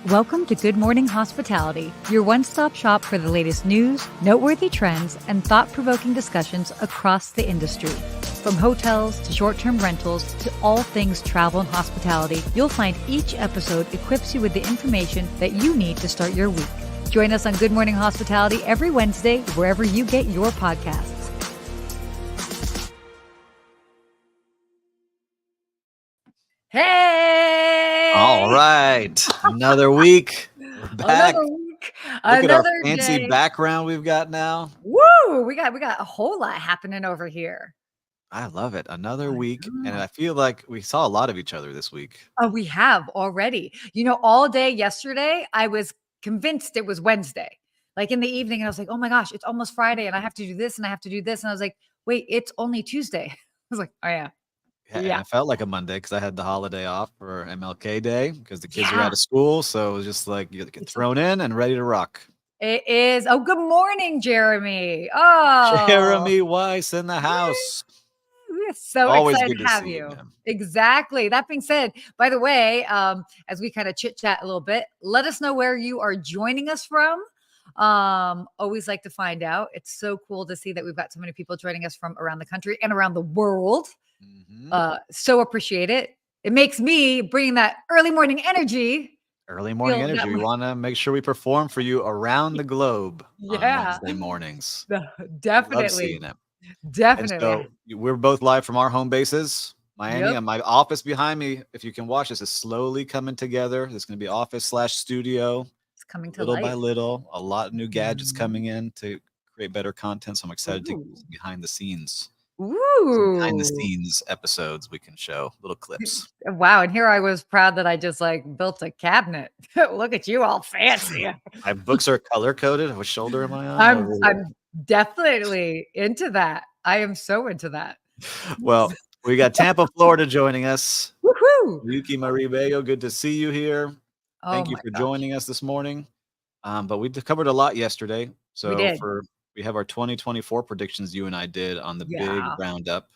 Welcome to Good Morning Hospitality, your one-stop shop for the latest news, noteworthy trends, and thought-provoking discussions across the industry. From hotels to short-term rentals to all things travel and hospitality, you'll find each episode equips you with the information that you need to start your week. Join us on Good Morning Hospitality every Wednesday, wherever you get your podcasts. Hey! All right. Another week. We're back. Another week. Look at our Another fancy day. background we've got now. Woo! We got a whole lot happening over here. I love it. Another week. And know. I feel like we saw a lot of each other this week. Oh, we have already. All day yesterday, I was convinced it was Wednesday. Like in the evening, and I was like, oh my gosh, it's almost Friday, and I have to do this, and I have to do this. And I was like, wait, it's only Tuesday. I was like, oh yeah. And Yeah. it felt like a Monday because I had the holiday off for MLK Day because the kids were Yeah. out of school. So it was just like you get thrown in and ready to rock. It is. Oh, good morning, Jeremy. Oh, Jeremy Weiss in the house. We're so Always excited good to to have see you, you. man. Exactly. That being said, by the way, as we kind of chit chat a little bit, let us know where you are joining us from. Always like to find out. It's so cool to see that we've got so many people joining us from around the country and around the world. So appreciate it. It makes me bring that early morning energy. Early morning Feel that energy. We way. want to make sure we perform for you around the globe on Yeah. Wednesday mornings. Love Definitely. seeing it. And Definitely. so we're both live from our home bases, Miami, Yep. and my office behind me. If you can watch, this is slowly coming together. This is going to be office/studio, It's coming to little by life. little. A lot of new gadgets Mhm. coming in to create better content. So I'm excited to Ooh. get some behind the scenes, some behind the Ooh. scenes episodes we can show, little clips. Wow. And here I was proud that I just built a cabinet. Look at you all fancy. My books are color coded. What shoulder am I on? I'm definitely into that. I am so into that. Well, we got Tampa, Florida joining us. Woohoo. Yuki Maribello, good to see you here. Oh Thank you my for gosh. joining us this morning. But we covered a lot yesterday. We So did. we have our 2024 predictions you and I did on the big Yeah, roundup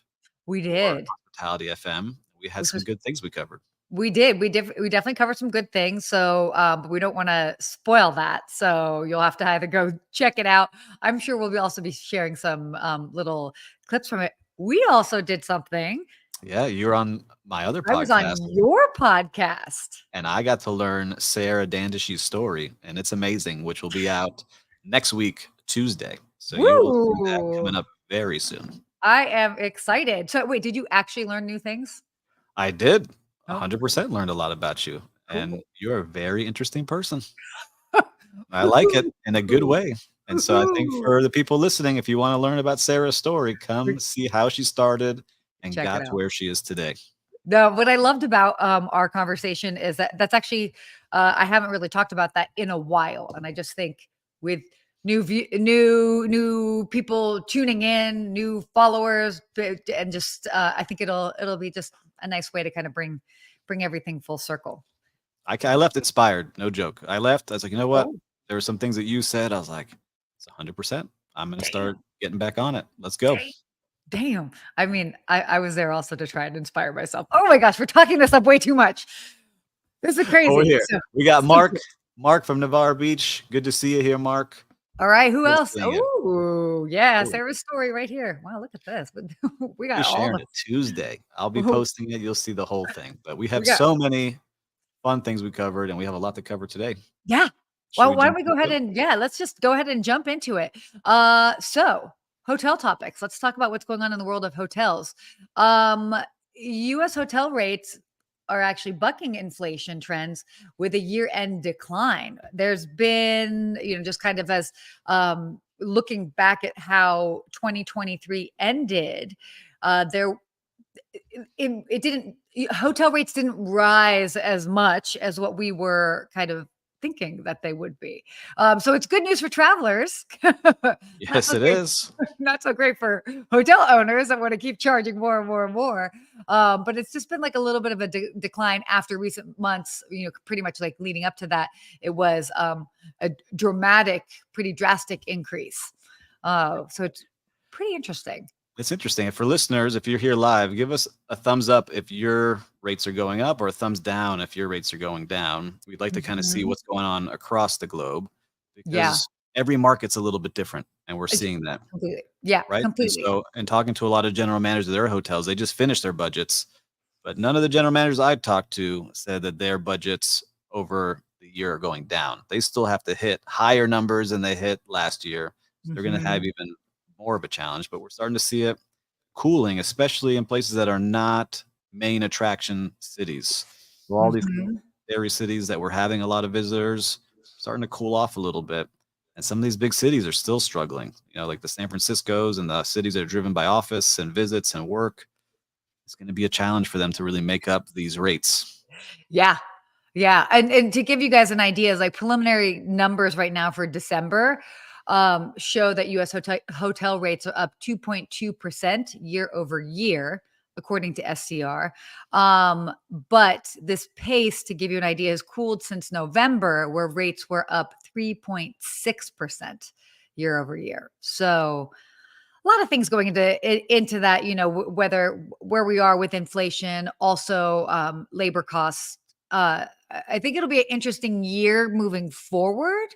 we for did. Hospitality FM. We had Which some was good things we covered. we did. We definitely covered some good things. So but we don't want to spoil that. So you'll have to either go check it out. I'm sure we'll also be sharing some little clips from it. We also did something. Yeah, you're on my other I was on podcast, your podcast. and I got to learn Sarah Dandish's story, and it's amazing, which will be out next week, Tuesday. So you will see that Woo! coming up very soon. I am excited. So wait, did you actually learn new things? I did Oh, 100% learned a lot about you, and cool. you're a very interesting person. I like it in a good way. And so I think Woohoo. for the people listening, if you want to learn about Sarah's story, come see how she started and Check it got to out. where she is today. No, what I loved about our conversation is that's actually I haven't really talked about that in a while, and I just think with new people tuning in, new followers, and just I think it'll be just a nice way to kind of bring everything full circle. I left inspired, no joke. I left. I was like, you know what? Oh, There were some things that you said. I was like, it's 100%. I'm going to damn, start getting back on it. Let's go. damn. I mean, I was there also to try and inspire myself. Oh my gosh, we're talking this up way too much. This is Over crazy. here, So, we got Mark from Navarre Beach. Good to see you here, Mark. all right, who Good else? seeing you. Oh, yeah, Cool. Sarah's story right here. Wow, look at this. We Be got all sharing the it Tuesday. I'll be posting it. You'll see the whole thing. But we we have got so many fun things we covered, and we have a lot to cover today. yeah. Should Well, we why don't jump we go into ahead it? and let's just go ahead and jump into it. So hotel topics. Let's talk about what's going on in the world of hotels. Um, US hotel rates are actually bucking inflation trends with a year-end decline. There's been, just kind of as looking back at how 2023 ended, there it didn't hotel rates didn't rise as much as what we were kind of thinking that they would be. So it's good news for travelers. Not Yes, so it great. is. Not so great for hotel owners that want to keep charging more and more and more. But it's just been like a little bit of a decline after recent months. Pretty much like leading up to that, it was a dramatic, pretty drastic increase. So it's pretty interesting. It's interesting. And for listeners, if you're here live, give us a thumbs up if your rates are going up or a thumbs down if your rates are going down. We'd like to kind of see Mhm. what's going on across the globe Yeah. because every market's a little bit different and we're It's seeing that, completely. Yeah, right? And completely. so, and talking to a lot of general managers of their hotels, they just finished their budgets, but none of the general managers I talked to said that their budgets over the year are going down. They still have to hit higher numbers than they hit last year. So they're going to have Mhm. even more of a challenge, but we're starting to see it cooling, especially in places that are not main attraction cities. So all these Mhm. area cities that were having a lot of visitors starting to cool off a little bit. And some of these big cities are still struggling, like the San Franciscos and the cities that are driven by office and visits and work. It's going to be a challenge for them to really make up these rates. Yeah. Yeah, and to give you guys an idea, is like preliminary numbers right now for December show that U.S. hotel rates are up 2.2% year over year, according to SCR. But this pace, to give you an idea, has cooled since November, where rates were up 3.6% year over year. So a lot of things going into that, whether where we are with inflation, also labor costs. I think it'll be an interesting year moving forward.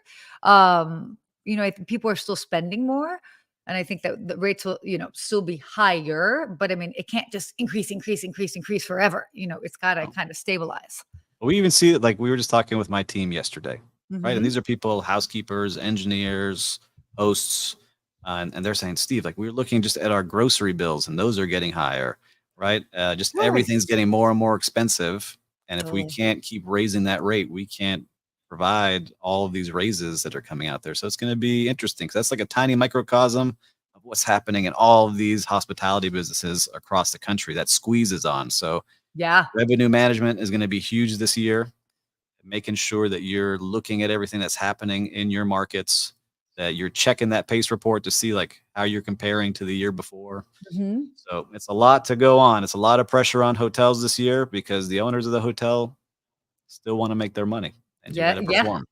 I think people are still spending more, and I think that the rates will, still be higher. But I mean, it can't just increase, increase, increase, increase forever. It's got to Oh. kind of stabilize. We even see it like we were just talking with my team yesterday, right? And Hmm. these are people, housekeepers, engineers, hosts, and they're saying, Steve, like we were looking just at our grocery bills, and those are getting higher, right? Just everything's Course. getting more and more expensive, and if we Oh, can't keep raising that rate, we can't provide all of these raises that are coming out there. So it's going to be interesting because that's like a tiny microcosm of what's happening in all of these hospitality businesses across the country that squeezes on. So yeah. revenue management is going to be huge this year, making sure that you're looking at everything that's happening in your markets, that you're checking that pace report to see like how you're comparing to the year before. Hmm. So it's a lot to go on. It's a lot of pressure on hotels this year because the owners of the hotel still want to make their money and you got Yeah. to Yeah. perform.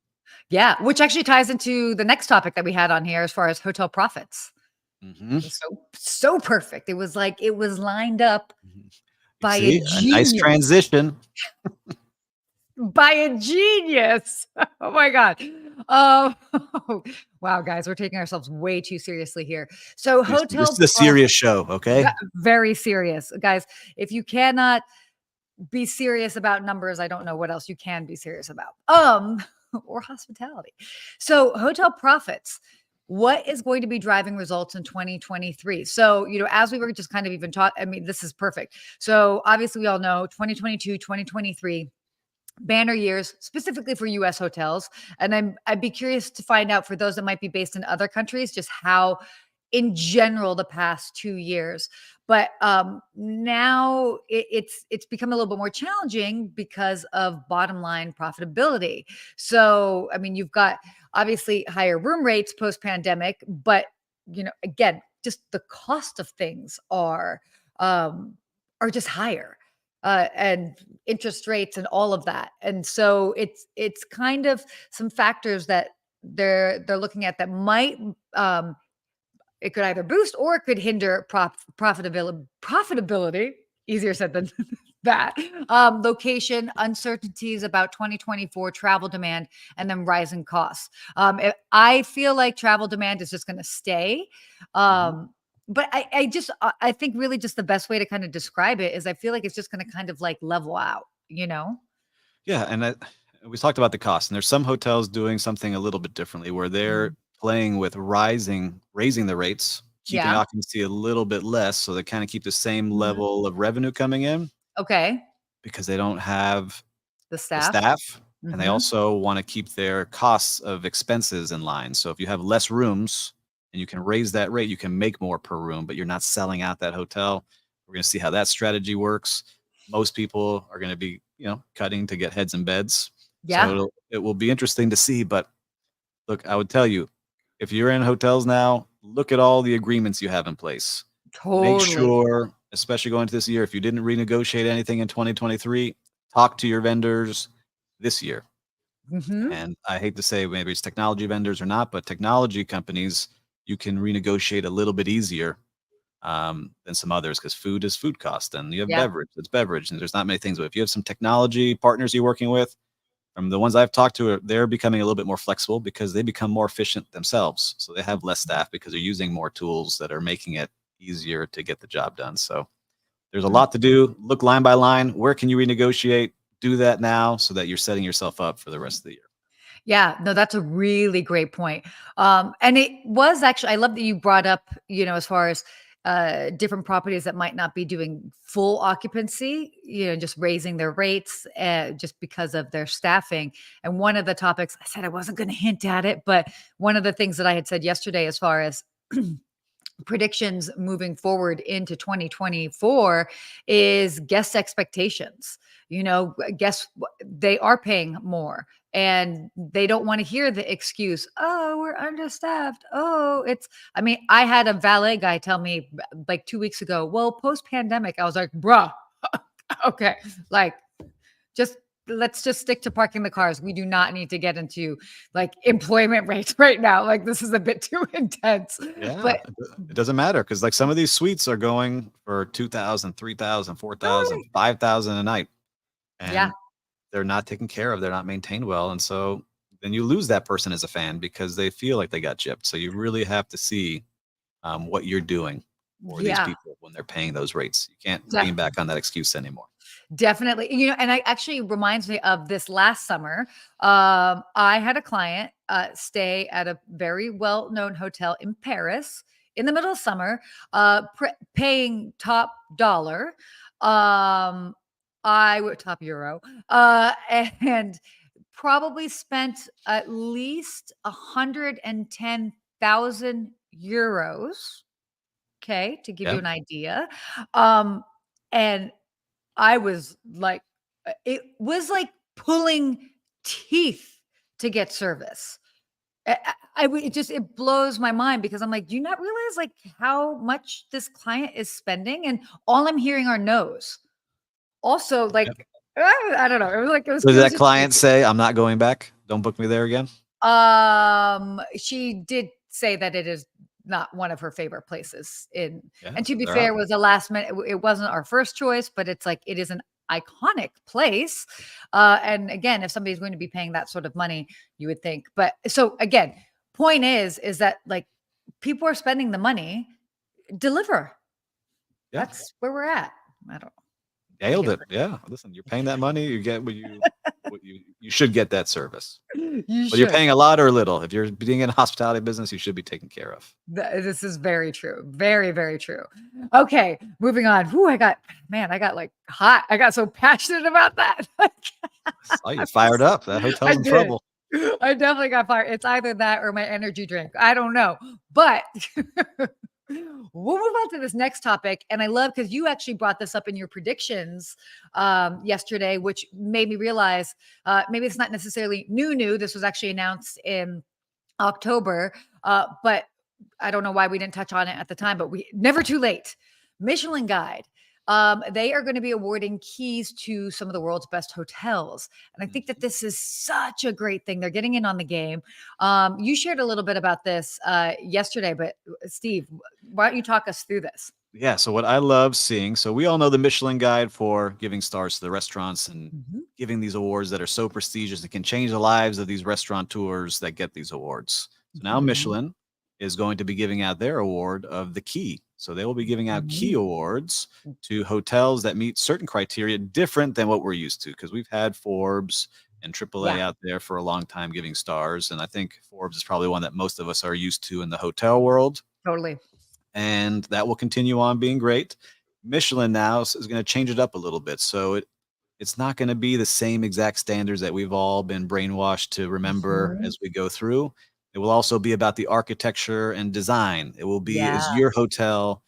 Yeah, which actually ties into the next topic that we had on here as far as hotel profits. Hmm. So perfect. It was like it was lined up You by a see, a nice genius. transition. By a genius. Oh my god. Um, wow, guys, we're taking ourselves way too seriously here. So This hotel is a serious show, okay? very serious. Guys, if you cannot be serious about numbers, I don't know what else you can be serious about. Or hospitality. So, hotel profits. What is going to be driving results in 2023? So, as we were just kind of even taught, I mean, this is perfect. So, obviously, we all know 2022, 2023 banner years specifically for US hotels, and I'd be curious to find out for those that might be based in other countries just how in general the past 2 years. But now it's become a little bit more challenging because of bottom line profitability. So, I mean, you've got obviously higher room rates post pandemic, but again, just the cost of things are just higher. And interest rates and all of that. And so it's kind of some factors that they're looking at that might it could either boost or it could hinder profitability. Easier said than that. Location uncertainties about 2024 travel demand and then rising costs. I feel like travel demand is just going to stay. Mhm. But I think really just the best way to kind of describe it is I feel like it's just going to kind of like level out, you know? Yeah, and we talked about the cost, and there's some hotels doing something a little bit differently where they're Mhm. playing with raising the rates, keeping Yeah. occupancy a little bit less so they kind of keep the same Mhm. level of revenue coming in Okay. because they don't have The the staff. staff and they Mhm. also want to keep their costs of expenses in line. So if you have less rooms and you can raise that rate, you can make more per room, but you're not selling out that hotel. We're going to see how that strategy works. Most people are going to be, cutting to get heads in beds. So Yeah. it will be interesting to see. But look, I would tell you, if you're in hotels now, look at all the agreements you have in place. Make Totally. sure, especially going into this year, if you didn't renegotiate anything in 2023, talk to your vendors this year. Mhm. And I hate to say maybe it's technology vendors or not, but technology companies, you can renegotiate a little bit easier than some others, because food is food cost, and you have Yeah. beverage, it's beverage, and there's not many things. But if you have some technology partners you're working with, from the ones I've talked to, they're becoming a little bit more flexible because they become more efficient themselves. So they have less staff because they're using more tools that are making it easier to get the job done. So there's a Mm. lot to do. Look line by line. Where can you renegotiate? Do that now so that you're setting yourself up for the rest of the year. Yeah, no, that's a really great point. And it was actually, I love that you brought up, as far as different properties that might not be doing full occupancy, just raising their rates just because of their staffing. And one of the topics I said I wasn't going to hint at it, but one of the things that I had said yesterday, as far as predictions moving forward into 2024, is guest expectations. Guess they are paying more, and they don't want to hear the excuse, oh, we're understaffed. Oh, I mean, I had a valet guy tell me like 2 weeks ago, well, post pandemic. I was like, bruh, okay, like, just let's just stick to parking the cars. We do not need to get into like employment rates right now. Like, this is a bit too intense. Yeah, But it doesn't matter because like some of these suites are going for 2,000, 3,000, four thousand, totally. 5,000 a night, Yeah. and they're not taken care of. They're not maintained well, and so then you lose that person as a fan because they feel like they got gypped. So you really have to see what you're doing for these Yeah. people when they're paying those rates. You can't lean Def- back on that excuse anymore. Definitely. And I actually reminds me of this last summer. I had a client stay at a very well known hotel in Paris in the middle of summer, paying top dollar. I would top euro, and probably spent at least 110,000 euros. Okay, to give you Yeah. an idea. And I was like, it was like pulling teeth to get service. It blows my mind because I'm like, do you not realize like how much this client is spending? And all I'm hearing are no's. Also, Yep. like, I don't know. It was like, So it did was that just client crazy. say, "I'm not going back. Don't book me there again"? She did say that it is not one of her favorite places Yeah, and to so be they're fair, out. it was a last minute, it wasn't our first choice, but it's like, it is an iconic place. And again, if somebody's going to be paying that sort of money, you would think. But so again, point is that like people are spending the money, deliver. Yeah, That's where we're at. I don't think nailed it's it. Yeah, listen, you're paying that money, you get what you should get that service. you Whether you're should. paying a lot or little, if you're being in a hospitality business, you should be taken care of. This is very true. Very, very true. Okay, moving on. Whoo, I got like hot. I got so passionate about that. I saw you I'm fired just up. That I hotel's in did. trouble. I definitely got fired. It's either that or my energy drink. I don't know. But we'll move on to this next topic. And I love because you actually brought this up in your predictions yesterday, which made me realize maybe it's not necessarily new. This was actually announced in October. But I don't know why we didn't touch on it at the time, but we never too late. Michelin Guide. They are going to be awarding keys to some of the world's best hotels. And I think that Mhm. this is such a great thing. They're getting in on the game. You shared a little bit about this yesterday, but Steve, why don't you talk us through this? Yeah, so what I love seeing, so we all know the Michelin Guide for giving stars to the restaurants and Mhm. giving these awards that are so prestigious and can change the lives of these restaurateurs that get these awards. So now Mhm. Michelin is going to be giving out their award of the key. So they will be giving out key Mhm. awards to hotels that meet certain criteria different than what we're used to, because we've had Forbes and Yeah, AAA out there for a long time giving stars. And I think Forbes is probably one that most of us are used to in the hotel world, totally. and that will continue on being great. Michelin now is going to change it up a little bit, so it's not going to be the same exact standards that we've all been brainwashed to remember Mhm. as we go through. It will also be about the architecture and design. It will be, Yeah, is your hotel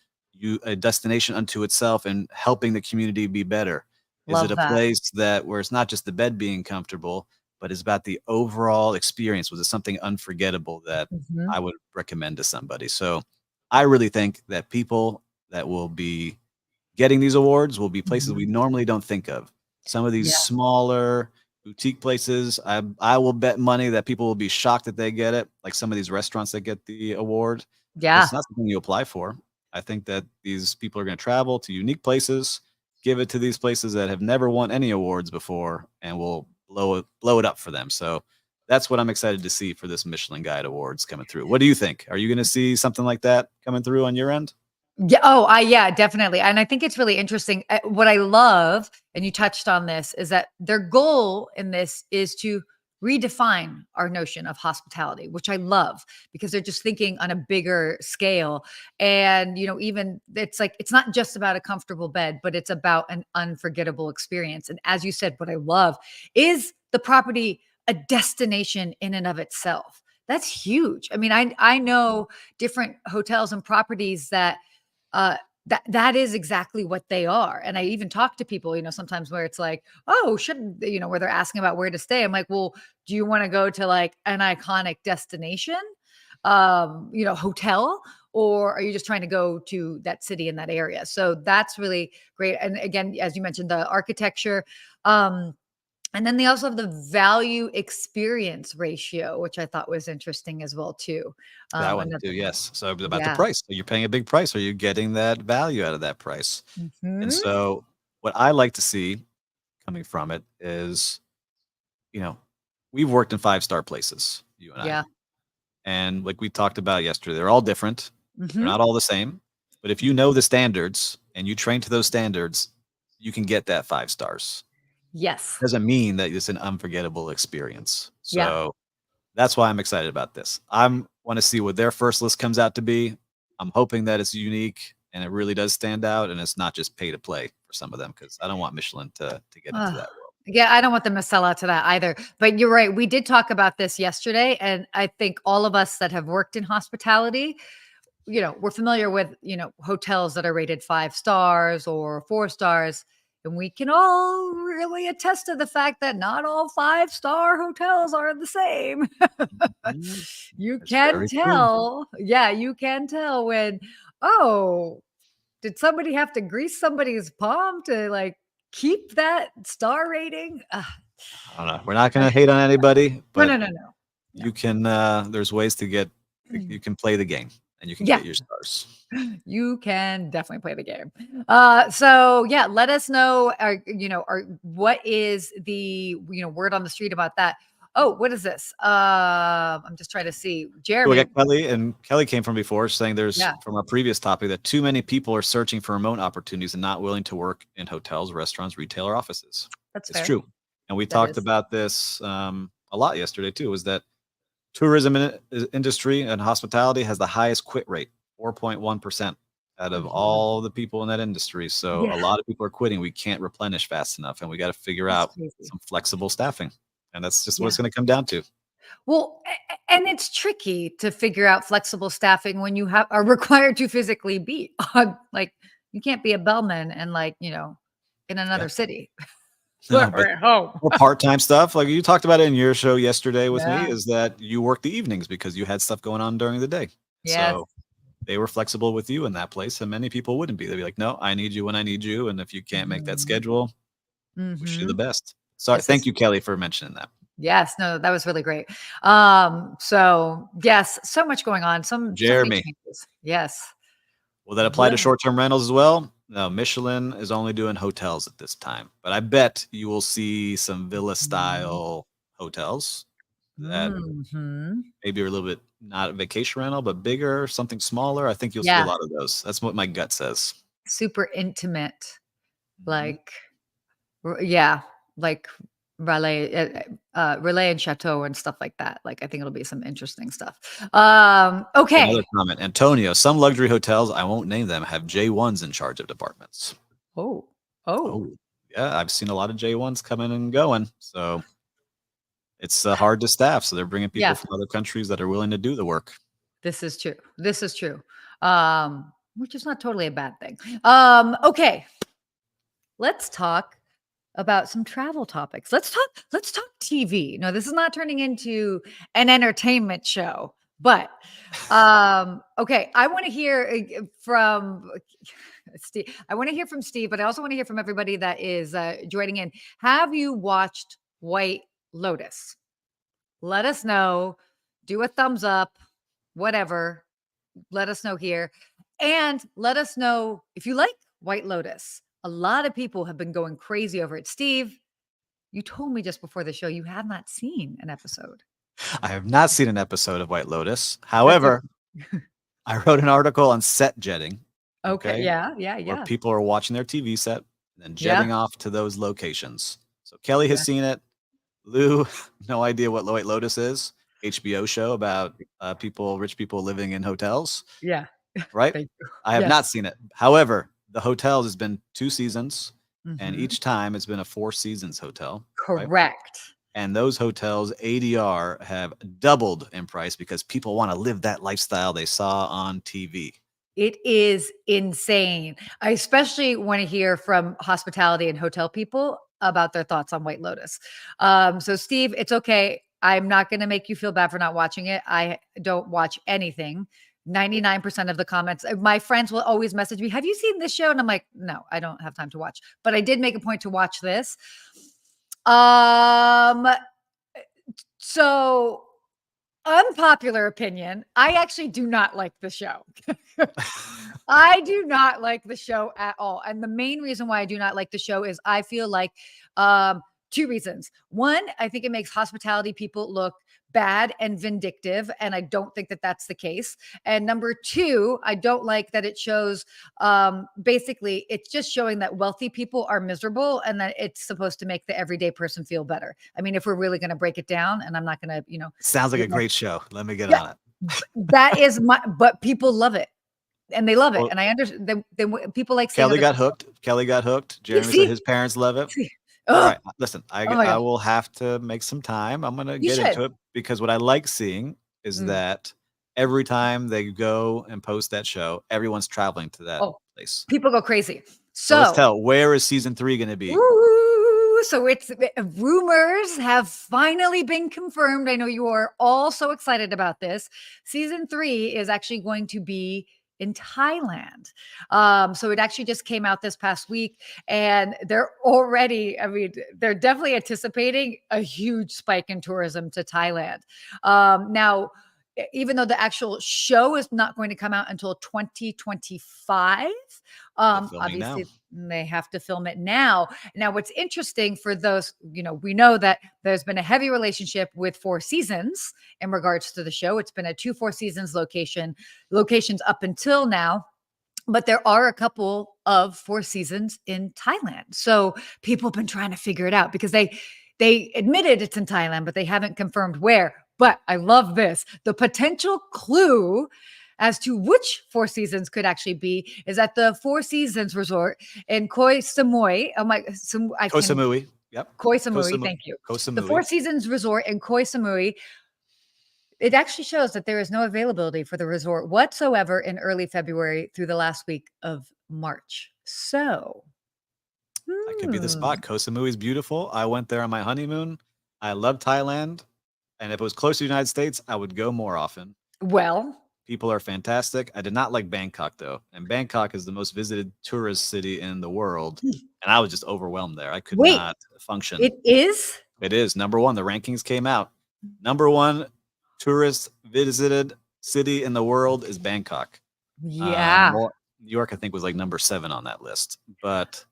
a destination unto itself and helping the community be better? Is it love a that. place that where it's not just the bed being comfortable, but it's about the overall experience? Was it something unforgettable that Mhm. I would recommend to somebody? So I really think that people that will be getting these awards will be places we Mhm. normally don't think of. Some of these Yeah, smaller boutique places, I will bet money that people will be shocked that they get it, like some of these restaurants that get the award, because yeah. it's not something you apply for. I think that these people are going to travel to unique places, give it to these places that have never won any awards before, and will blow it up for them. So that's what I'm excited to see for this Michelin Guide Awards coming through. What do you think? Are you going to see something like that coming through on your end? Yeah. Oh, yeah, definitely. And I think it's really interesting. What I love, and you touched on this, is that their goal in this is to redefine our notion of hospitality, which I love because they're just thinking on a bigger scale. And, even it's like, it's not just about a comfortable bed, but it's about an unforgettable experience. And as you said, what I love is the property a destination in and of itself. That's huge. I mean, I know different hotels and properties that uh, that is exactly what they are. And I even talk to people, sometimes where it's like, oh, shouldn't, where they're asking about where to stay. I'm like, well, do you want to go to like an iconic destination, hotel, or are you just trying to go to that city in that area? So that's really great. And again, as you mentioned, the architecture, and then they also have the value experience ratio, which I thought was interesting as well too. That one Another, too, yes. So about the yeah. price. So you're paying a big price. Are you getting that value out of that price? And Mhm. so what I like to see coming from it is, you know, we've worked in five-star places, you and I. Yeah. And like we talked about yesterday, they're all different. They're Mhm. not all the same. But if you know the standards and you train to those standards, you can get that 5 stars. Yes. Doesn't mean that it's an unforgettable experience. Yeah. So that's why I'm excited about this. I'm want to see what their first list comes out to be. I'm hoping that it's unique and it really does stand out and it's not just pay to play for some of them because I don't want Michelin to get into Ugh. that world. Yeah, I don't want them to sell out to that either. But you're right. We did talk about this yesterday, and I think all of us that have worked in hospitality, we're familiar with, hotels that are rated 5 stars or 4 stars. And we can all really attest to the fact that not all 5 star hotels are the same. Mhm. You It's can very true. tell. Yeah, you can tell when, oh, did somebody have to grease somebody's palm to like keep that star rating? I don't know. We're not gonna hate on anybody, No, but no, no, no. No. you can there's ways to get you can play the game and you can Yeah. get your stars. You can definitely play the game. So yeah, let us know, what is the, word on the street about that. Oh, what is this? I'm just trying to see. So we Jeremy. got Kelly, and Kelly came from before saying there's Yeah, from our previous topic that too many people are searching for remote opportunities and not willing to work in hotels, restaurants, retail, or offices. that's It's fair. true. And we That talked is. about this a lot yesterday too, is that tourism industry and hospitality has the highest quit rate, 4.1% out of Mhm. all the people in that industry. So Yeah, a lot of people are quitting. We can't replenish fast enough, and we got to figure that's out crazy. some flexible staffing. And that's just what Yeah. it's going to come down to. Well, and it's tricky to figure out flexible staffing when you are required to physically be on, like, you can't be a bellman and like, in Yeah. another city No, or but at home. or part-time stuff, like you talked about it in your show yesterday with me, Yeah. is that you work the evenings because you had stuff going on during the day. Yes. So they were flexible with you in that place, and many people wouldn't be. They'd be like, "No, I need you when I need you, and if you can't make that Mhm. schedule, wish you the Mhm. best." Sorry, This thank is you, Kelly, for mentioning that. yes, no, that was really great. So yes, so much going on, so many Jeremy, changes. Yes. will that apply to Yeah. short-term rentals as well? No, Michelin is only doing hotels at this time, but I bet you will see some Mhm. villa-style hotels that Mhm. maybe are a little bit not a vacation rental, but bigger, something smaller. I think you'll see a Yeah, lot of those. That's what my gut says. super intimate, Mhm. like yeah, like relay and chateau and stuff like that. Like, I think it'll be some interesting stuff. Another Okay. comment, Antonio, some luxury hotels, I won't name them, have J1s in charge of departments. Oh. Oh. Oh, yeah, I've seen a lot of J1s coming and going, so it's, hard to staff, so they're bringing people Yeah, from other countries that are willing to do the work. this is true. This is true. Which is not totally a bad thing. Okay. Let's talk about some travel topics. Let's talk TV. No, this is not turning into an entertainment show, but okay, I want to hear from Steve. I want to hear from Steve, but I also want to hear from everybody that is joining in. Have you watched White Lotus? Let us know. Do a thumbs up, whatever. Let us know here. And let us know if you like White Lotus. A lot of people have been going crazy over it. Steve, you told me just before the show you have not seen an episode. I have not seen an episode of White Lotus. That's However, I wrote an article on set jetting, okay. okay, Yeah, yeah, where yeah. people are watching their TV set and then Yeah, jetting off to those locations. So Kelly has yeah, seen it. Lou, no idea what White Lotus is. HBO show about people, rich people living in hotels, yeah. right? Thank you. I have Yes. not seen it. However, the hotels has been 2 seasons, and Mhm. each time it's been a 4 seasons hotel, right? Correct. And those hotels ADR have doubled in price because people wanna live that lifestyle they saw on TV. It is insane. I especially want to hear from hospitality and hotel people about their thoughts on White Lotus. So, Steve, it's okay. I'm not going to make you feel bad for not watching it. I don't watch anything. 99% of the comments, my friends will always message me, "Have you seen this show?" And I'm like, "No, I don't have time to watch." But I did make a point to watch this. Um, so unpopular opinion, I actually do not like the show. I do not like the show at all. And the main reason why I do not like the show is I feel like two reasons. One, I think it makes hospitality people look bad and vindictive. And I don't think that that's the case. And number two, I don't like that it shows basically it's just showing that wealthy people are miserable and that it's supposed to make the everyday person feel better. I mean, if we're really going to break it down, and I'm not going to, Sounds like beat a my great show. Let me get yeah, on it. that is but people love it and they love it. Well, And I understand then people like seeing Kelly other got people. hooked. Kelly got hooked. See, Jeremy said see, his parents love it. see. All Oh, right, listen, oh my I gosh. will have to make some time. I'm gonna You get should. into it because what I like seeing is Mm. that every time they go and post that show, everyone's traveling to that Oh, place. people go crazy. So let's So, tell, where is season 3 gonna be? ooh, so it's rumors have finally been confirmed. I know you are all so excited about this. Season 3 is actually going to be in Thailand. So it actually just came out this past week, and they're already, I mean, they're definitely anticipating a huge spike in tourism to Thailand. Now, even though the actual show is not going to come out until 2025, They're filming now. obviously they have to film it now. Now, what's interesting for those, we know that there's been a heavy relationship with Four Seasons in regards to the show. It's been a 2 Four Seasons locations up until now. But there are a couple of Four Seasons in Thailand. So people have been trying to figure it out because they admitted it's in Thailand, but they haven't confirmed where. But I love this. The potential clue as to which Four Seasons could actually be is at the Four Seasons Resort in Koh Samui. Oh my, I Koh can Samui. Yep. Koh Koh Samui. Samu Thank you. Koh The Four Samui. Seasons Resort in Koh Samui. It actually shows that there is no availability for the resort whatsoever in early February through the last week of March. So, That could be the hmm, spot. Koh Samui is beautiful. I went there on my honeymoon. I love Thailand, and if it was close to the United States, I would go more often. well, People are fantastic. I did not like Bangkok though, and Bangkok is the most visited tourist city in the world, and I was just overwhelmed there. I could wait, not function. it is? It is number 1. The rankings came out. Number 1 tourist visited city in the world is Bangkok. Yeah. More New York, I think, was like number 7 on that list, but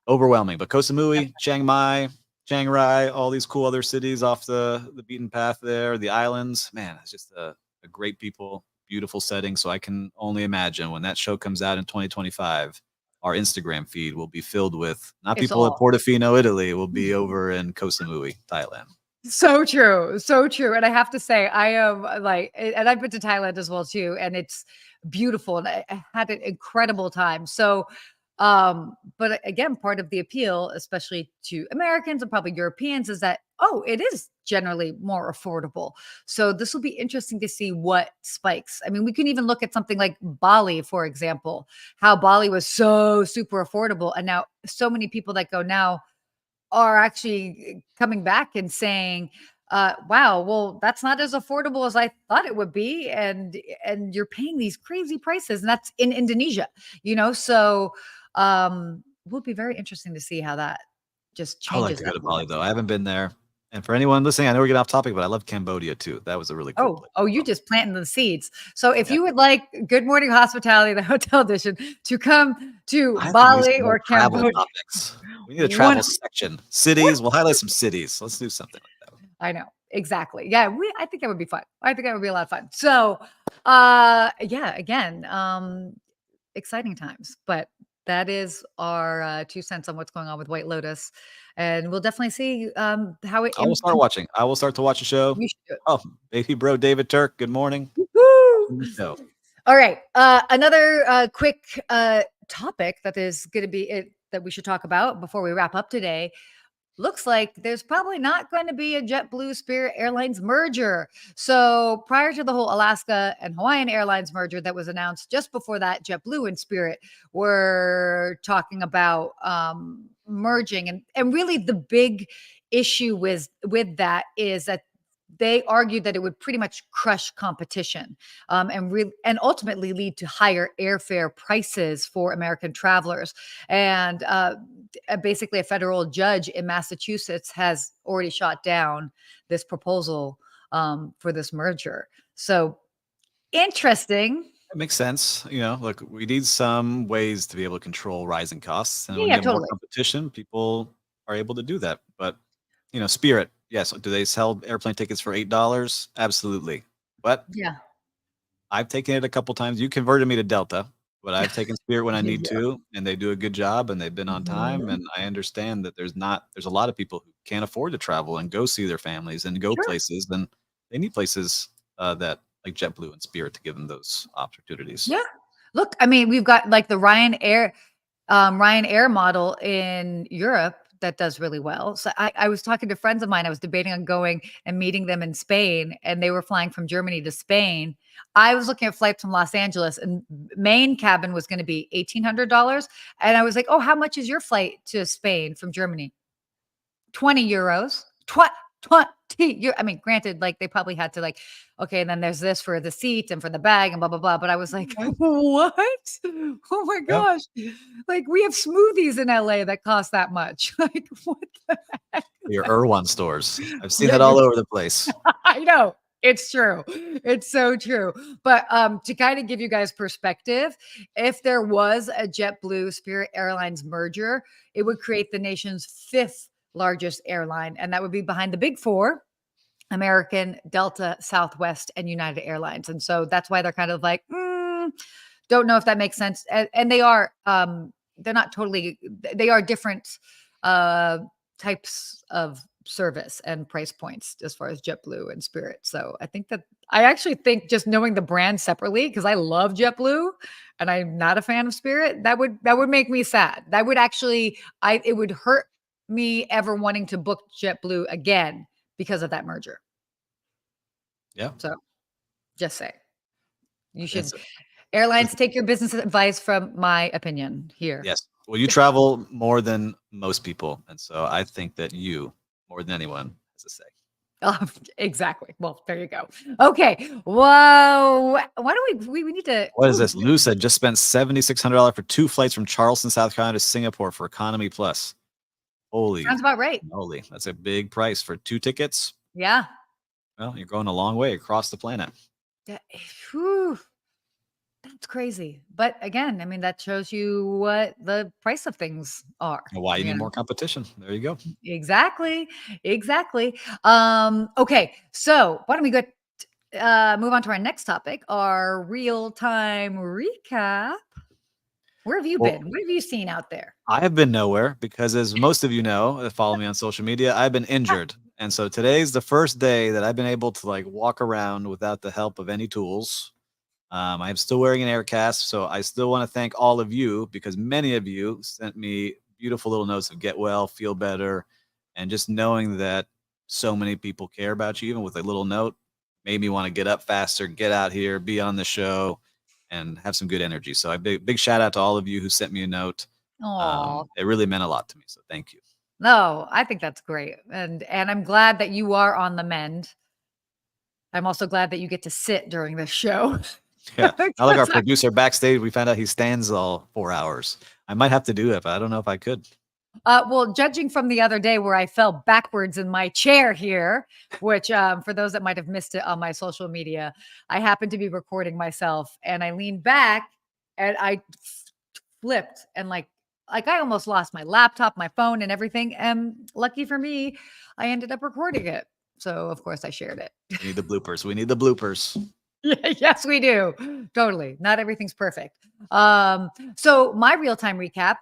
overwhelming. But Koh Samui, Chiang Mai, Chiang Rai, all these cool other cities off the beaten path there, the islands. Man, it's just a great people, beautiful setting. So I can only imagine when that show comes out in 2025, our Instagram feed will be filled with not It's people at all Portofino, Italy, will be over in Koh Samui, Thailand. so true. So true. And I have to say, I am like, and I've been to Thailand as well too, and it's beautiful. And I had an incredible time. So, but again, part of the appeal, especially to Americans and probably Europeans, is that, oh, it is generally more affordable. So this will be interesting to see what spikes. I mean, we can even look at something like Bali, for example, how Bali was so super affordable. And now so many people that go now are actually coming back and saying, wow, well, that's not as affordable as I thought it would be. And you're paying these crazy prices. And that's in Indonesia, So will be very interesting to see how that just I would like changes to go to everywhere. Bali though. I haven't been there. And for anyone listening, I know we're getting off topic, but I love Cambodia too. That was a really cool place. You just planting the seeds. So if Yeah. you would like Good Morning Hospitality, the hotel edition, to come to I think we need Bali some more or travel Cambodia, topics. We need a one, travel section. Cities. We'll highlight some cities. Let's do something like that. I know exactly. Yeah, I think that would be fun. I think that would be a lot of fun. So, yeah, again, exciting times, but that is our 2 cents on what's going on with White Lotus, and we'll definitely see how it. I will start watching. I will start to watch a show. You should do it. Oh, baby bro, David Turk. Good morning. Woo! Watching the show. All right. Another quick topic that is going to be it that we should talk about before we wrap up today. Looks like there's probably not going to be a JetBlue Spirit Airlines merger. So prior to the whole Alaska and Hawaiian Airlines merger that was announced just before that, JetBlue and Spirit were talking about merging. And really the big issue with that is that they argued that it would pretty much crush competition and ultimately lead to higher airfare prices for American travelers. And basically, a federal judge in Massachusetts has already shot down this proposal for this merger. So interesting. It makes sense. Look, we need some ways to be able to control rising costs. And when Yeah, you have more totally. competition, people are able to do that. But, Spirit, yes. Do they sell airplane tickets for $8? Absolutely. But Yeah. I've taken it a couple times. You converted me to Delta, but I've taken Spirit when I need Yeah. to, and they do a good job and they've been on time. Mhm. And I understand that there's a lot of people who can't afford to travel and go see their families and go Sure. places. Then they need places that like JetBlue and Spirit to give them those opportunities. Yeah. Look, I mean, we've got like the Ryanair model in Europe that does really well. So I was talking to friends of mine. I was debating on going and meeting them in Spain, and they were flying from Germany to Spain. I was looking at flights from Los Angeles, and main cabin was going to be $1,800. And I was like, "Oh, how much is your flight to Spain from Germany?" 20 euros. 20 I mean, granted, like they probably had to like, okay, and then there's this for the seat and for the bag and blah, blah, blah. But I was like, Right. what? Oh my Yeah. gosh. Like we have smoothies in LA that cost that much. Like, what the heck? Your Erewhon stores. I've seen Yeah, that all over the place. I know. It's true. It's so true. But to kind of give you guys perspective, if there was a JetBlue Spirit Airlines merger, it would create the nation's fifth largest airline, and that would be behind the big four: American, Delta, Southwest, and United Airlines. And so that's why they're kind of like, don't know if that makes sense. And they are, they're not totally, they are different types of service and price points as far as JetBlue and Spirit. So I actually think just knowing the brand separately, because I love JetBlue and I'm not a fan of Spirit, that would make me sad. That would actually, it would hurt me ever wanting to book JetBlue again because of that merger. Yeah. So just say you should It's airlines take your business advice from my opinion here. Yes. Well, you travel more than most people. And so I think that you, more than anyone, has a say. Oh, exactly. Well, there you go. Okay. Whoa. Why don't we need to What is this? Lou said just spent $7,600 for 2 flights from Charleston, South Carolina to Singapore for Economy Plus. sounds about right. Holy, that's a big price for 2 tickets. Yeah. Well, you're going a long way across the planet. Yeah. Whew. That's crazy. But again, I mean, that shows you what the price of things are. And why you need know? more competition. There you go. Exactly. Exactly. Okay. So why don't we go move on to our next topic, our real-time recap. Where have you Well, been? What have you seen out there? I have been nowhere because, as most of you know that follow me on social media, I've been injured. And so today's the first day that I've been able to like walk around without the help of any tools. I'm still wearing an air cast, so I still want to thank all of you because many of you sent me beautiful little notes of get well, feel better, and just knowing that so many people care about you, even with a little note, made me want to get up faster, get out here, be on the show, and have some good energy. So a big shout out to all of you who sent me a note. Oh, It really meant a lot to me. So thank you. no, I think that's great. And I'm glad that you are on the mend. I'm also glad that you get to sit during this show. Yeah, not like our producer backstage. We found out he stands all 4 hours. I might have to do it, but I don't know if I could. Well, judging from the other day where I fell backwards in my chair here, which for those that might have missed it on my social media, I happened to be recording myself and I leaned back and I flipped and like I almost lost my laptop, my phone, and everything. And lucky for me, I ended up recording it. So of course I shared it. We need the bloopers. We need the bloopers. Yeah, yes, we do. Totally. Not everything's perfect. So my real-time recap,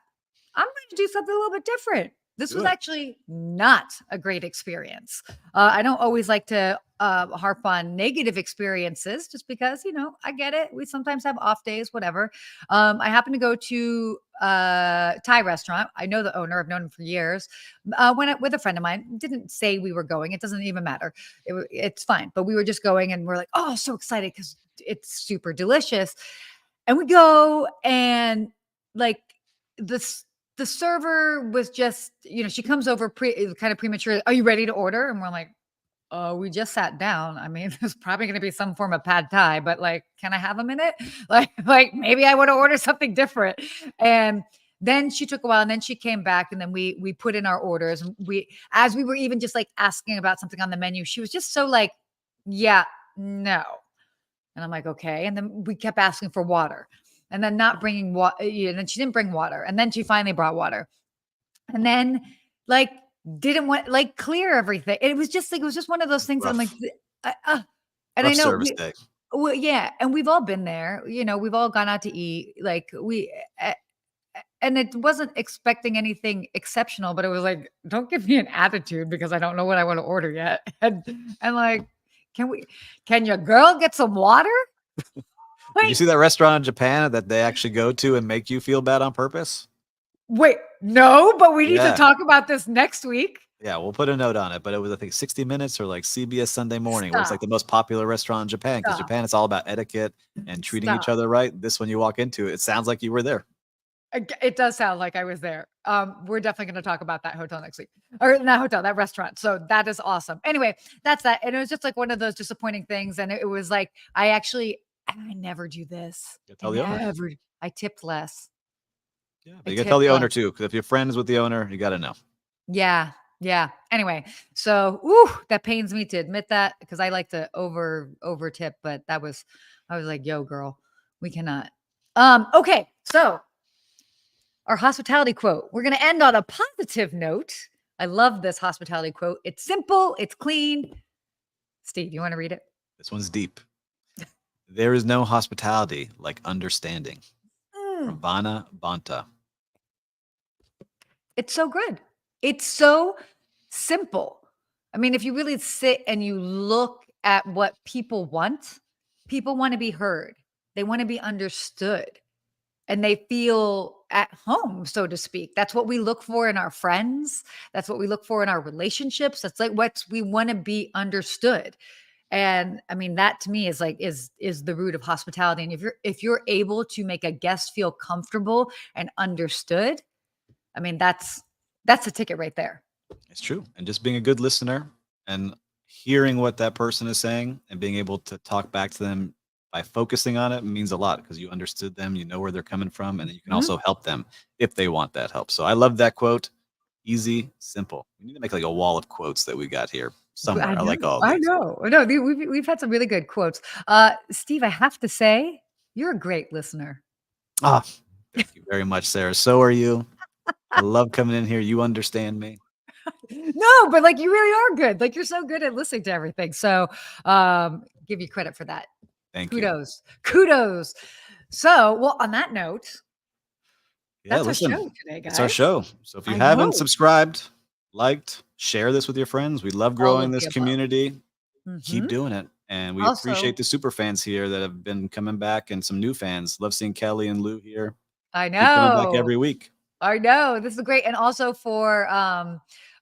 I'm going to do something a little bit different. This Do was it. actually not a great experience. I don't always like to harp on negative experiences just because, I get it. We sometimes have off days, whatever. I happened to go to a Thai restaurant. I know the owner. I've known him for years. With a friend of mine. Didn't say we were going. It doesn't even matter. It's fine. But we were just going and we're like, oh, so excited because it's super delicious. And we go and like this the server was just, she comes over kind of premature. Are you ready to order? And we're like, oh, we just sat down. I mean, there's probably going to be some form of pad thai, but like, can I have a minute? Like maybe I want to order something different. And then she took a while and then she came back and then we put in our orders and as we were even just like asking about something on the menu, she was just so like, yeah, no. And I'm like, okay. And then we kept asking for water and then not bringing water. And then she didn't bring water. And then she finally brought water. And then like didn't want like clear everything. It was just one of those things. I'm like, Rough, and I rough know service day. well, yeah. And we've all been there, we've all gone out to eat. Like and it wasn't expecting anything exceptional, but it was like, don't give me an attitude because I don't know what I want to order yet. And like, can your girl get some water? Did you Like, see that restaurant in Japan that they actually go to and make you feel bad on purpose? wait, no, but we need to Yeah. talk about this next week. Yeah, we'll put a note on it, but it was, I think, 60 Minutes or like CBS Sunday Morning, where it's like Stop, the most popular restaurant in Japan because stop, Japan, it's all about etiquette and treating each stop. other right. This one you walk into, it sounds like you were there. It does sound like I was there. We're definitely going to talk about that hotel next week, or not hotel, that restaurant. So that is awesome. Anyway, that's that. And it was just like one of those disappointing things. And it was like, I never do this. You tell the owner. I tipped less. Yeah, but I you gotta tell tipped the less. owner too, because if you're friends with the owner, you gotta know. Yeah. Yeah. Anyway, so that pains me to admit that because I like to over tip, but I was like, yo, girl, we cannot. Okay. So our hospitality quote. We're going to end on a positive note. I love this hospitality quote. It's simple, it's clean. Steve, you want to read it? This one's deep. There is no hospitality like understanding. From Mm, Vana Banta. it's so good. It's so simple. I mean, if you really sit and you look at what people want to be heard. They want to be understood. And they feel at home, so to speak. That's what we look for in our friends. That's what we look for in our relationships. That's like what we want to be understood. And I mean, that to me is like is the root of hospitality. And if you're able to make a guest feel comfortable and understood, I mean, that's a ticket right there. It's true. And just being a good listener and hearing what that person is saying and being able to talk back to them by focusing on it means a lot because you understood them, you know where they're coming from, and then you can Mhm. also help them if they want that help. So I love that quote. Easy, simple. We need to make like a wall of quotes that we got here somewhere. I I like know. all I these. know. No, we've had some really good quotes. Steve, I have to say, you're a great listener. Ah, thank you very much, Sarah. So are you. I love coming in here. You understand me. No, but like you really are good. Like you're so good at listening to everything. So give you credit for that. Thank you. Kudos. Kudos. So, well, on that note, Yeah, that's our listen, show today, it's our guys. show. So if you I haven't know. subscribed, liked, share this with your friends. We love All growing of the this above. community. Keep Mhm. doing it. And we appreciate Also, the super fans here that have been coming back and some new fans. Love seeing Kelly and Lou here. I Keep coming back know. every week. I know. This is great. And also for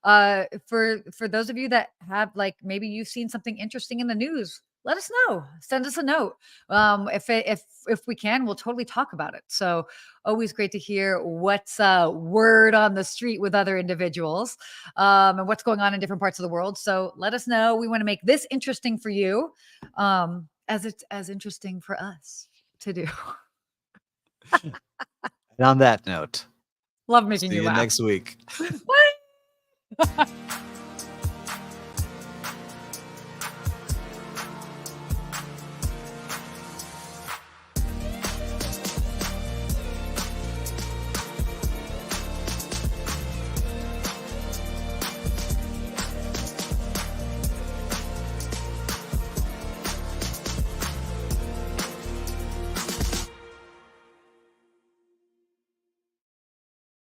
those of you that have like maybe you've seen something interesting in the news, let us know. Send us a note. If we can, we'll totally talk about it. So always great to hear what's word on the street with other individuals and what's going on in different parts of the world. So let us know. We want to make this interesting for you as it's as interesting for us to do. And on that note, Love making See you you laugh. next week. Bye.